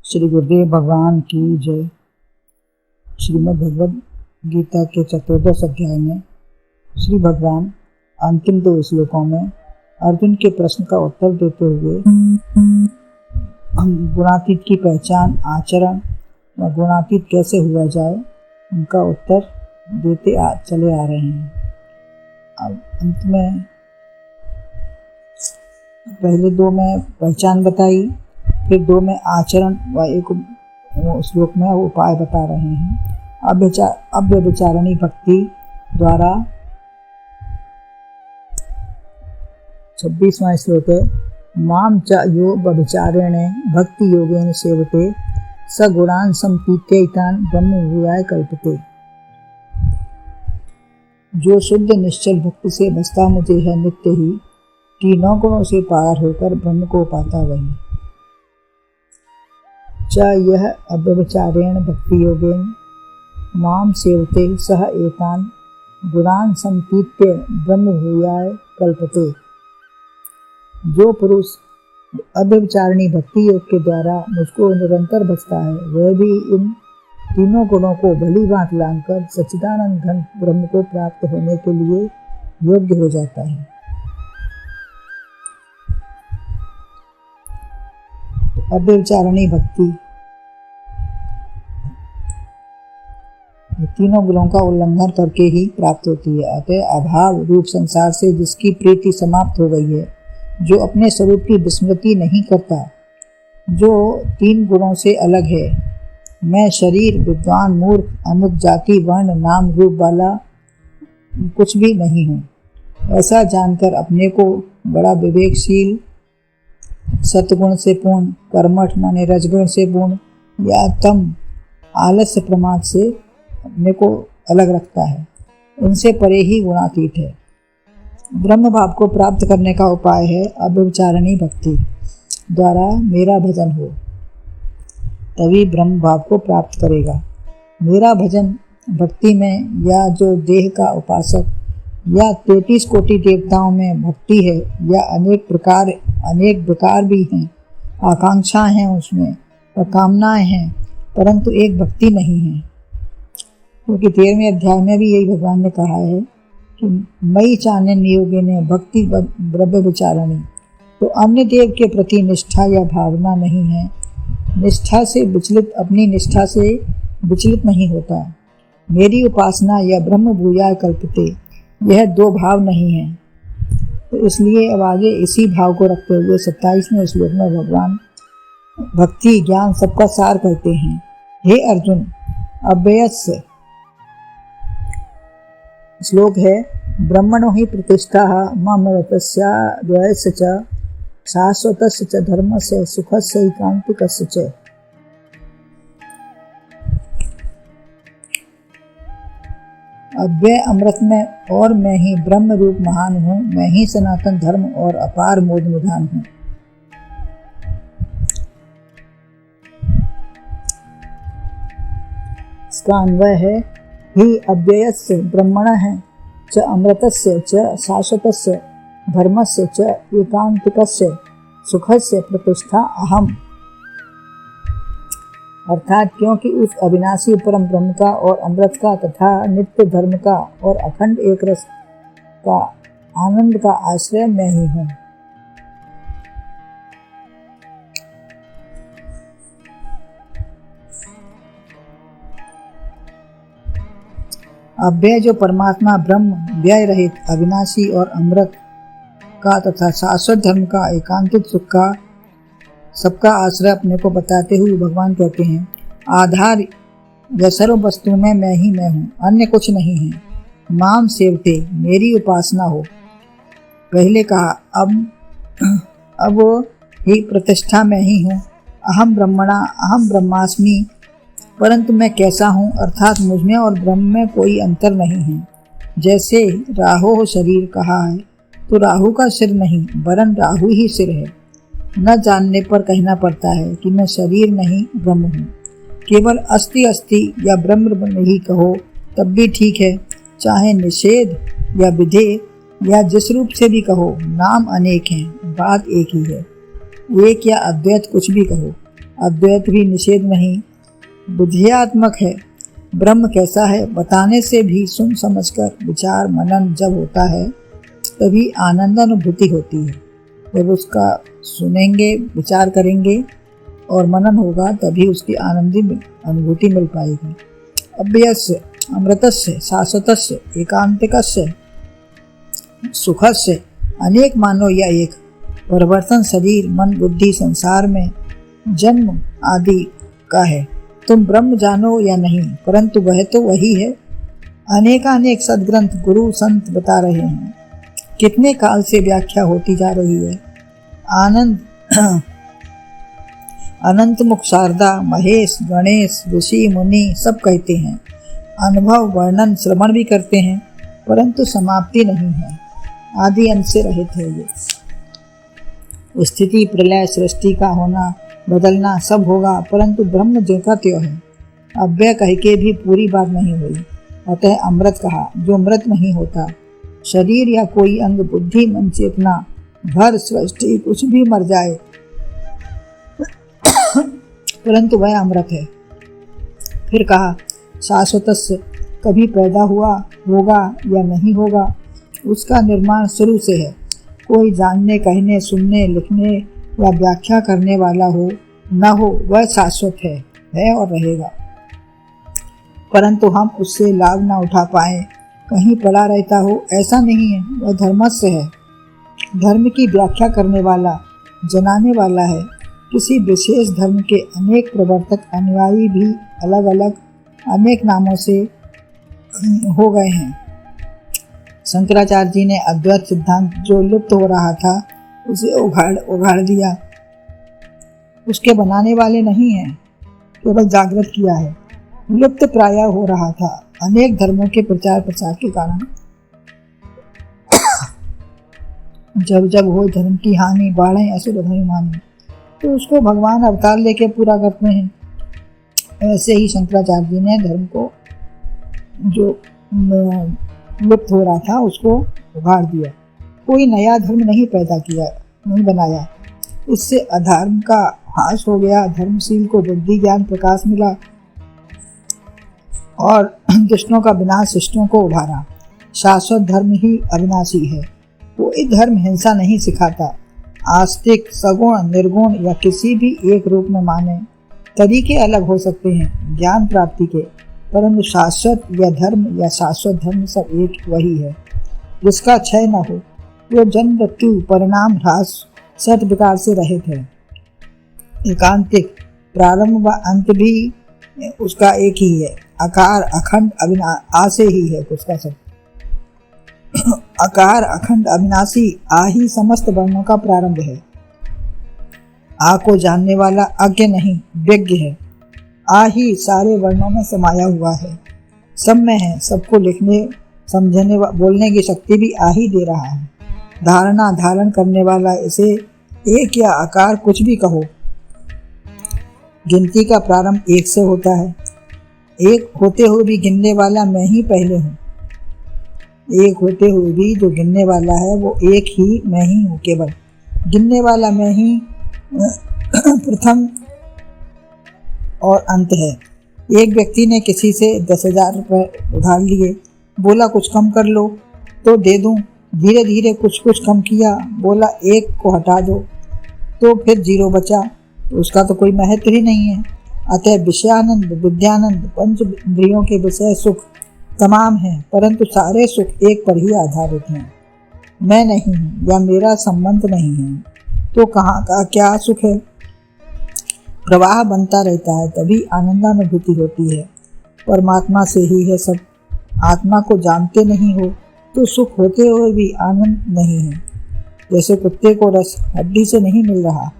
श्री गुरुदेव भगवान की जय। श्रीमद् भगवद गीता के 14 अध्याय में श्री भगवान अंतिम 2 श्लोकों में अर्जुन के प्रश्न का उत्तर देते हुए गुणातीत की पहचान, आचरण व गुणातीत कैसे हुआ जाए उनका उत्तर देते चले आ रहे हैं। अब अंत में पहले 2 में पहचान बताई, फिर 2 में आचरण व एक श्लोक में उपाय बता रहे हैं। अव्यभिचारिणी भक्ति द्वारा 26वां श्लोक है। माम च यो व्यभिचारेण भक्ति योगेन सेवते स गुणान संपीत्यैतान ब्रह्म भूयाय कल्पते। जो शुद्ध निश्चल भक्ति से बसता मुझे है नित्य ही, तीनों गुणों से पार होकर ब्रह्म को पाता वही। च यह अव्यभिचारेण भक्ति योगेन माम सेवते सह एतान गुणान संपीत्य ब्रह्म भूयाय कल्पते। जो पुरुष अव्यभिचारिणी भक्ति योग के द्वारा मुझको निरंतर बचता है, वह भी इन तीनों गुणों को भली भांति लांघकर सच्चिदानंद घन ब्रह्म को प्राप्त होने के लिए योग्य हो जाता है। अव्यभिचारिणी भक्ति तीनों गुणों का उल्लंघन करके ही प्राप्त होती है। अतः अभाव रूप संसार से जिसकी प्रीति समाप्त हो गई है, जो अपने स्वरूप की विस्मृति नहीं करता, जो 3 गुणों से अलग है, मैं शरीर, विद्वान, मूर्ख, अमुक जाति, वर्ण, नाम, रूप वाला कुछ भी नहीं हूँ, ऐसा जानकर अपने को बड़ा विवेकशील, सत्गुण से पूर्ण, कर्मठ माने रजगुण से पूर्ण या तम आलस्य प्रमाद से अपने को अलग रखता है, इनसे परे ही गुणातीत है। ब्रह्म भाव को प्राप्त करने का उपाय है अव्यभिचारिणी भक्ति द्वारा मेरा भजन हो, तभी ब्रह्म भाव को प्राप्त करेगा। मेरा भजन भक्ति में या जो देह का उपासक या 33 कोटि देवताओं में भक्ति है, या अनेक प्रकार भी हैं, आकांक्षाएं हैं उसमें और कामनाएं हैं, परंतु एक भक्ति नहीं है। क्योंकि 13वें अध्याय में भी यही भगवान ने कहा है कि मई चान्य नियोगे ने भक्ति ब्रह्म विचारणी। तो अन्य देव के प्रति निष्ठा या भावना नहीं है, अपनी निष्ठा से विचलित नहीं होता। मेरी उपासना या ब्रह्म भूयाय कल्पते, यह 2 भाव नहीं है। तो इसलिए अब आगे इसी भाव को रखते हुए 27वें श्लोक में भगवान भक्ति ज्ञान सबका सार कहते हैं। हे अर्जुन, अव्ययस्य श्लोक है। ब्रह्मणो हि प्रतिष्ठा ममरतस्य द्वयस्य च शाश्वतस्य च धर्मस्य सुखस्य एकांतिकस्य च। अव्यय अमृत में और मैं ही ब्रह्म रूप महान हूँ, मैं ही सनातन धर्म और अपार मोद निधान हूँ। इसका अन्वय है ही अव्ययस्य ब्रह्मणः च अमृतस्य च शाश्वतस्य धर्मस्य च एकांतिकस्य सुखस्य प्रतिष्ठा अहम। अर्थात क्योंकि उस अविनाशी परम ब्रह्म का और अमृत का तथा नित्य धर्म का और अखंड एक रस का आनंद का आश्रय मैं ही हूँ। अव्यय जो परमात्मा ब्रह्म, व्यय रहित, अविनाशी और अमृत का तथा शाश्वत धर्म का, एकांतिक सुख का सबका आश्रय अपने को बताते हुए भगवान कहते हैं, आधार या सर्व वस्तु में मैं ही मैं हूँ, अन्य कुछ नहीं है। माम सेवते, मेरी उपासना हो। पहले कहा अब ही प्रतिष्ठा मैं ही हूँ। अहम ब्रह्मास्मि, परंतु मैं कैसा हूँ, अर्थात मुझमें और ब्रह्म में कोई अंतर नहीं है। जैसे राहो शरीर कहा है, तो राहु का सिर नहीं वरन राहु ही सिर है। न जानने पर कहना पड़ता है कि मैं शरीर नहीं ब्रह्म हूँ। केवल अस्ति या ब्रह्म नहीं कहो तब भी ठीक है, चाहे निषेध या विधेय या जिस रूप से भी कहो, नाम अनेक हैं, बात एक ही है। एक या अद्वैत कुछ भी कहो, अद्वैत भी निषेध नहीं, बुद्धियात्मक है। ब्रह्म कैसा है बताने से भी सुन समझकर विचार मनन जब होता है तभी आनंद अनुभूति होती है। जब उसका सुनेंगे, विचार करेंगे और मनन होगा तभी उसकी आनंदी अनुभूति मिल पाएगी। अव्ययस्य अमृतस्य शाश्वतस्य एकांतिकस्य सुखस्य अनेक मानो या एक परिवर्तन शरीर मन बुद्धि संसार में जन्म आदि का है। तुम ब्रह्म जानो या नहीं, परंतु वह तो वही है। अनेकानेक सदग्रंथ गुरु संत बता रहे हैं, कितने काल से व्याख्या होती जा रही है। आनंद अनंत मुख शारदा महेश गणेश ऋषि मुनि सब कहते हैं, अनुभव वर्णन श्रवण भी करते हैं, परंतु समाप्ति नहीं है। आदि अंत से रहित है ये। स्थिति प्रलय सृष्टि का होना बदलना सब होगा, परंतु ब्रह्म जो का त्यों है। अव्यय कह के भी पूरी बात नहीं हुई, अतः अमृत कहा जो मृत नहीं होता। शरीर या कोई अंग बुद्धि मन चेतना घर सृष्टि कुछ भी मर जाए परंतु वह अमृत है। फिर कहा शाश्वतस्य कभी पैदा हुआ होगा या नहीं होगा, उसका निर्माण शुरू से है। कोई जानने कहने सुनने लिखने या व्याख्या करने वाला हो न हो, वह शाश्वत है और रहेगा, परंतु हम उससे लाभ न उठा पाए, कहीं पड़ा रहता हो ऐसा नहीं है। वह धर्मस्य है, धर्म की व्याख्या करने वाला जनाने वाला है। किसी विशेष धर्म के अनेक प्रवर्तक अनुयायी भी अलग अलग अनेक नामों से हो गए हैं। शंकराचार्य जी ने अद्वैत सिद्धांत जो लुप्त हो रहा था उसे उगाड़ दिया। उसके बनाने वाले नहीं हैं, केवल जागृत किया है। लुप्त प्राय हो रहा था अनेक धर्मों के प्रचार प्रसार के कारण। जब जब हो धर्म की हानि बाढ़ें असुर अभिमानी, तो उसको भगवान अवतार लेके पूरा करते हैं। ऐसे ही शंकराचार्य जी ने धर्म को जो लुप्त हो रहा था उसको उगाड़ दिया। कोई नया धर्म नहीं पैदा किया, नहीं बनाया। इससे अधर्म का हास हो गया, धर्मशील को बुद्धि ज्ञान प्रकाश मिला और दुष्टों का विनाश शिष्टों को उभारा। शाश्वत धर्म ही अविनाशी है। कोई धर्म हिंसा नहीं सिखाता। आस्तिक सगुण निर्गुण या किसी भी एक रूप में माने, तरीके अलग हो सकते हैं ज्ञान प्राप्ति के, परंतु शाश्वत या धर्म या शाश्वत धर्म सब एक वही है, जिसका क्षय न हो। वो जन्म मृत्यु परिणाम ह्रास सत विकार से रहित है। एकांतिक प्रारंभ व अंत भी उसका एक ही है। आकार अखंड अविनाशी ही है उसका सब। आकार अखंड अविनाशी आ ही समस्त वर्णों का प्रारंभ है। आ को जानने वाला अज्ञ नहीं विज्ञ है। आ ही सारे वर्णों में समाया हुआ है, सब में है। सबको लिखने समझने बोलने की शक्ति भी आ ही दे रहा है। धारणा धारण करने वाला इसे एक या आकार कुछ भी कहो। गिनती का प्रारंभ एक से होता है। एक होते हुए भी गिनने वाला मैं ही पहले हूँ। एक होते हुए भी जो गिनने वाला है वो एक ही मैं ही हूँ। केवल गिनने वाला मैं ही प्रथम और अंत है। एक व्यक्ति ने किसी से 10,000 रुपये उधार लिए, बोला कुछ कम कर लो तो दे दूं। धीरे धीरे कुछ कुछ कम किया, बोला एक को हटा दो, तो फिर 0 बचा, तो उसका तो कोई महत्व ही नहीं है। अतः विषयानंद विद्यानंद पंच इंद्रियों के विषय सुख तमाम हैं, परंतु सारे सुख एक पर ही आधारित हैं। मैं नहीं हूँ या मेरा संबंध नहीं है, तो कहाँ का क्या सुख है। प्रवाह बनता रहता है, तभी आनंदानुभूति होती है। परमात्मा से ही है सब। आत्मा को जानते नहीं हो तो सुख होते हुए भी आनंद नहीं है। जैसे कुत्ते को रस हड्डी से नहीं मिल रहा,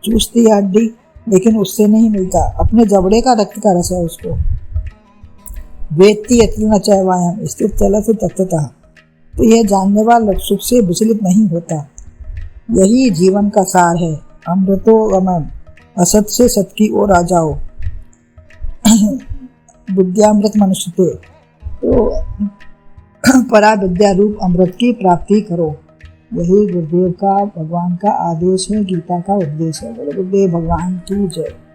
चूसती है हड्डी लेकिन उससे नहीं मिलता, अपने जबड़े का रक्त का रस है उसको। वेत्ति यत्र न चैवायम् स्थित चलति तत्ततः। तो यह जानने वाला सुख से विचलित नहीं होता। यही जीवन का सार है। अमृतो गमन, असत से सत की ओर आ जाओ। विद्यामृत मनुष्य थे, तो परा विद्या रूप अमृत की प्राप्ति करो। यही गुरुदेव का भगवान का आदेश है, गीता का उपदेश है। बोलो गुरुदेव भगवान की जय।